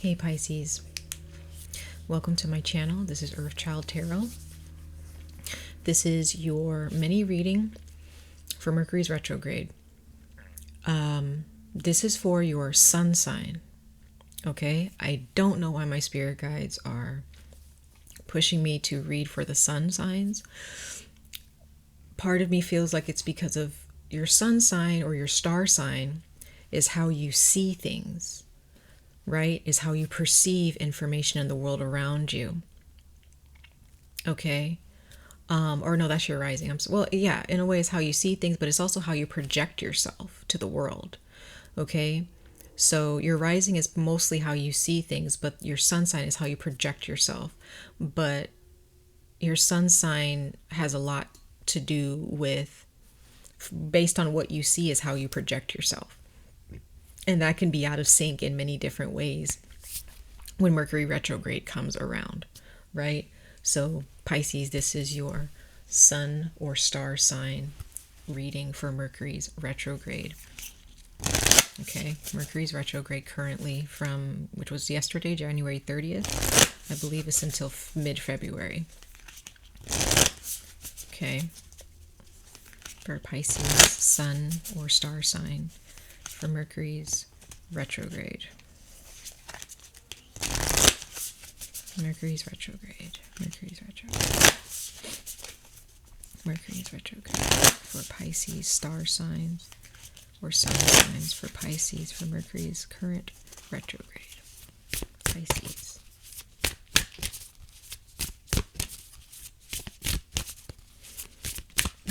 Hey Pisces, welcome to my channel. This is Earth Child Tarot. This is your mini reading for Mercury's retrograde. This is for your sun sign. Okay, I don't know why my spirit guides are pushing me to read for the sun signs. Part of me feels like it's because of your sun sign or your star sign is how you see things. Right? Is how you perceive information in the world around you. Okay? Or no, that's your rising. Well, yeah, in a way it's how you see things, but it's also how you project yourself to the world. Okay? So your rising is mostly how you see things, but your sun sign is how you project yourself. But your sun sign has a lot to do with, based on what you see is how you project yourself. And that can be out of sync in many different ways when Mercury retrograde comes around, right? So Pisces, this is your sun or star sign reading for Mercury's retrograde. Okay, Mercury's retrograde currently from, which was yesterday, January 30th, I believe it's until mid-February. Okay, for Pisces, sun or star sign for Mercury's retrograde. Mercury's retrograde. Mercury's retrograde. Mercury's retrograde for Pisces star signs or sun signs for Pisces for Mercury's current retrograde. Pisces.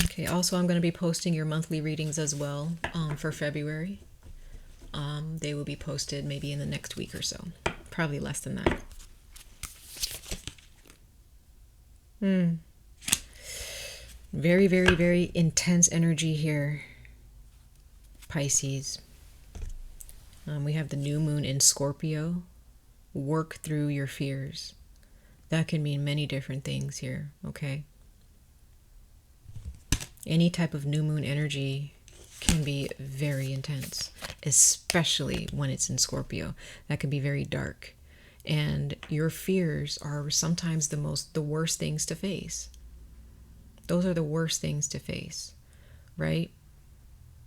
Okay, also I'm going to be posting your monthly readings as well for February. They will be posted maybe in the next week or so. Probably less than that. Very, very, very intense energy here, Pisces. We have the new moon in Scorpio. Work through your fears. That can mean many different things here, okay? Any type of new moon energy can be very intense, especially when it's in Scorpio. That can be very dark. And your fears are sometimes the worst things to face. Those are the worst things to face, right?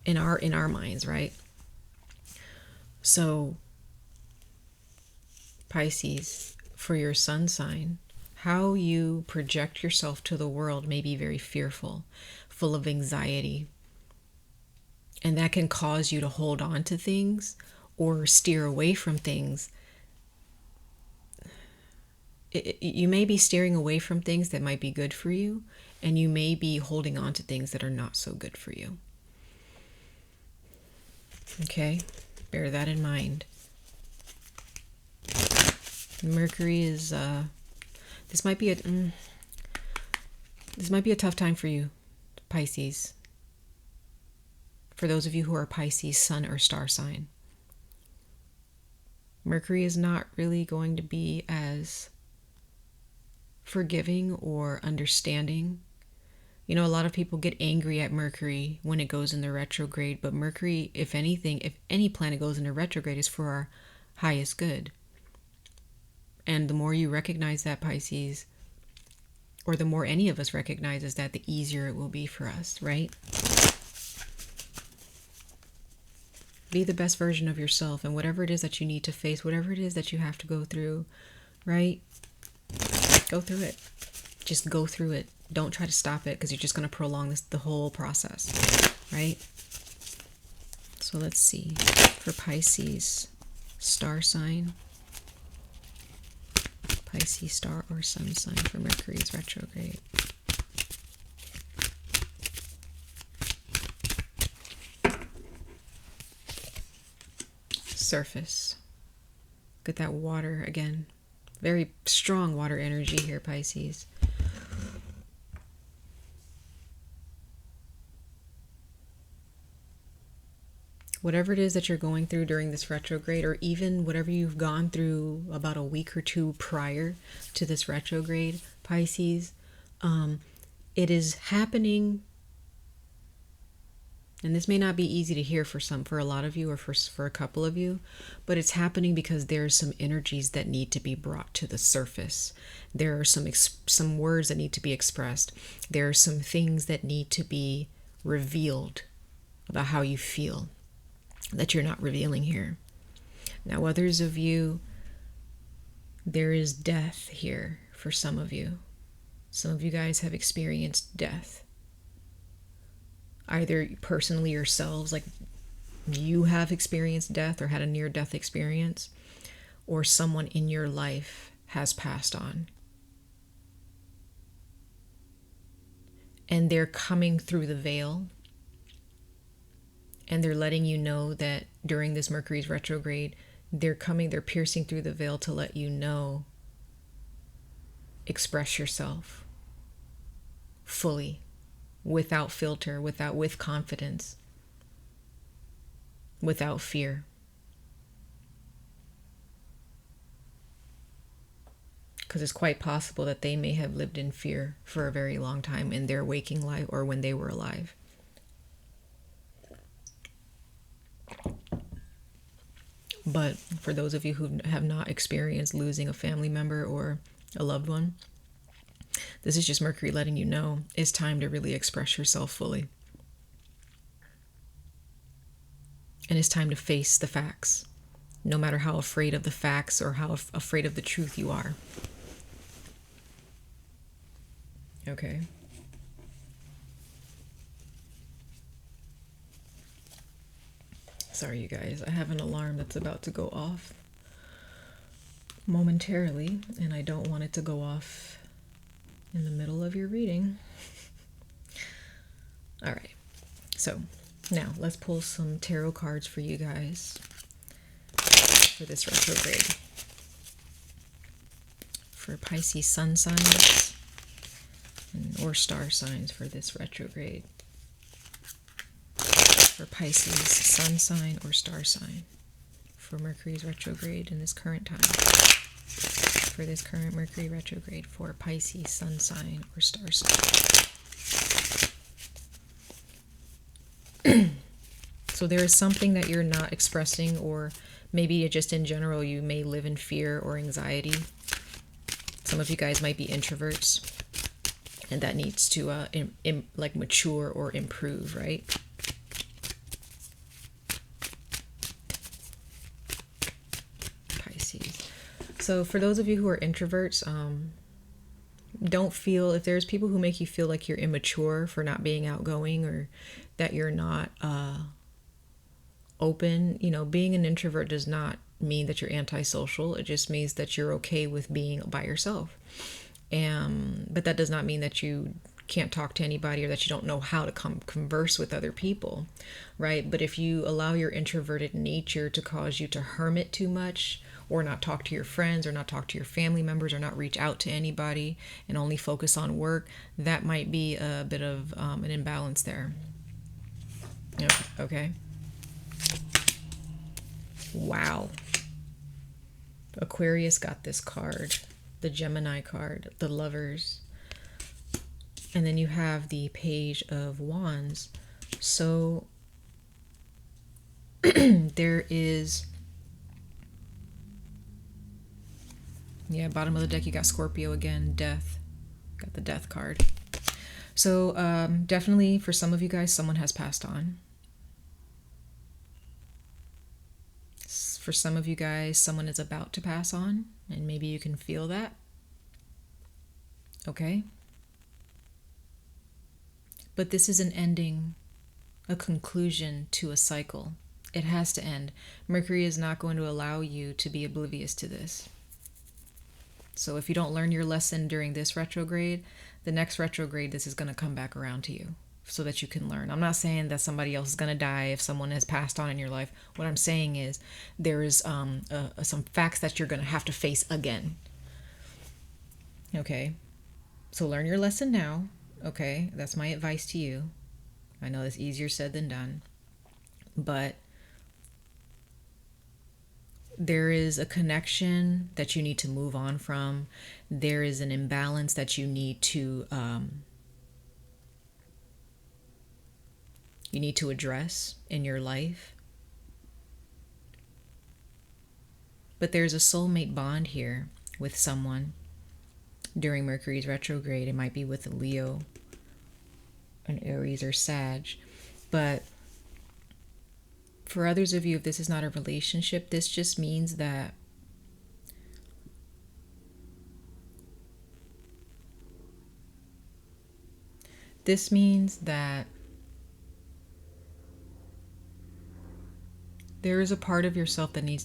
In our minds, right? So Pisces, for your sun sign, how you project yourself to the world may be very fearful, full of anxiety. And that can cause you to hold on to things or steer away from things. You may be steering away from things that might be good for you, and you may be holding on to things that are not so good for you. Okay? Bear that in mind. Mercury is this might be a tough time for you, Pisces. For those of you who are Pisces sun or star sign. Mercury is not really going to be as forgiving or understanding. You know, a lot of people get angry at Mercury when it goes into retrograde, but Mercury, if anything, if any planet goes into retrograde, is for our highest good. And the more you recognize that, Pisces, or the more any of us recognizes that, the easier it will be for us, right? Be the best version of yourself, and whatever it is that you need to face, whatever it is that you have to go through, right? Go through it. Just go through it. Don't try to stop it, because you're just going to prolong the whole process, right? So let's see. For Pisces, star sign. Pisces star or sun sign for Mercury's retrograde. Surface. Get that water again. Very strong water energy here, Pisces. Whatever it is that you're going through during this retrograde, or even whatever you've gone through about a week or two prior to this retrograde, Pisces, it is happening And this may not be easy to hear for a lot of you, or for a couple of you, but it's happening because there's some energies that need to be brought to the surface. There are some words that need to be expressed. There are some things that need to be revealed about how you feel that you're not revealing here. Now, others of you, there is death here for some of you. Some of you guys have experienced death. Either personally yourselves, like you have experienced death or had a near-death experience, or someone in your life has passed on. And they're coming through the veil, and they're letting you know that during this Mercury's retrograde, they're piercing through the veil to let you know, express yourself fully, without filter, with confidence, without fear. Because it's quite possible that they may have lived in fear for a very long time in their waking life or when they were alive. But for those of you who have not experienced losing a family member or a loved one, this is just Mercury letting you know it's time to really express yourself fully. And it's time to face the facts, no matter how afraid of the facts or how afraid of the truth you are. Okay. Sorry, you guys. I have an alarm that's about to go off momentarily, and I don't want it to go off in the middle of your reading. All right. So now let's pull some tarot cards for you guys for this retrograde. For Pisces sun signs or star signs for this retrograde. For Pisces sun sign or star sign for Mercury's retrograde in this current time. For this current Mercury retrograde for Pisces sun sign or star sign. So there is something that you're not expressing, or maybe just in general you may live in fear or anxiety. Some of you guys might be introverts, and that needs to like mature or improve, right? Pisces. So for those of you who are introverts, don't feel, if there's people who make you feel like you're immature for not being outgoing or that you're not open, being an introvert does not mean that you're antisocial. It just means that you're okay with being by yourself. But that does not mean that you can't talk to anybody or that you don't know how to converse with other people, right? But if you allow your introverted nature to cause you to hermit too much, or not talk to your friends, or not talk to your family members, or not reach out to anybody and only focus on work, that might be a bit of an imbalance there. Okay. Wow. Aquarius got this card, the Gemini card, the Lovers. And then you have the Page of Wands. So there is, bottom of the deck, you got Scorpio again, Death. Got the Death card. So definitely for some of you guys, someone has passed on. For some of you guys, someone is about to pass on, and maybe you can feel that. Okay? But this is an ending, a conclusion to a cycle. It has to end. Mercury is not going to allow you to be oblivious to this. So if you don't learn your lesson during this retrograde, the next retrograde, this is going to come back around to you so that you can learn. I'm not saying that somebody else is going to die if someone has passed on in your life. What I'm saying is there is some facts that you're going to have to face again. Okay? So learn your lesson now. Okay? That's my advice to you. I know it's easier said than done. But there is a connection that you need to move on from. There is an imbalance that you need to you need to address in your life. But there's a soulmate bond here with someone during Mercury's retrograde. It might be with a Leo, an Aries, or Sag. But for others of you, if this is not a relationship, this just means that there is a part of yourself that needs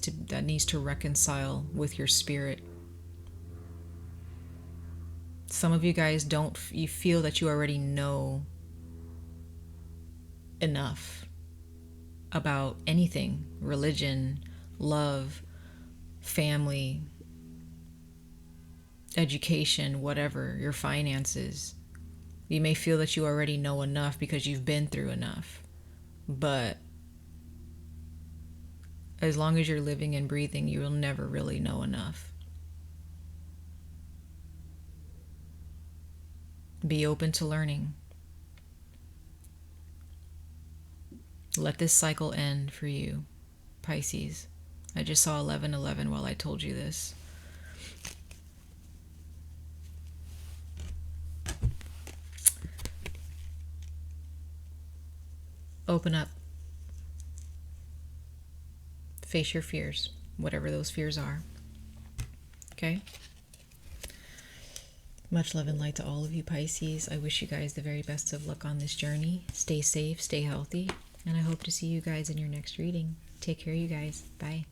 to reconcile with your spirit. Some of you guys you feel that you already know enough about anything: religion, love, family, education, whatever, your finances. You may feel that you already know enough because you've been through enough. But as long as you're living and breathing, you will never really know enough. Be open to learning. Let this cycle end for you, Pisces. I just saw 11:11 while I told you this. Open up. Face your fears, whatever those fears are. Okay? Much love and light to all of you, Pisces. I wish you guys the very best of luck on this journey. Stay safe, stay healthy, and I hope to see you guys in your next reading. Take care, you guys. Bye.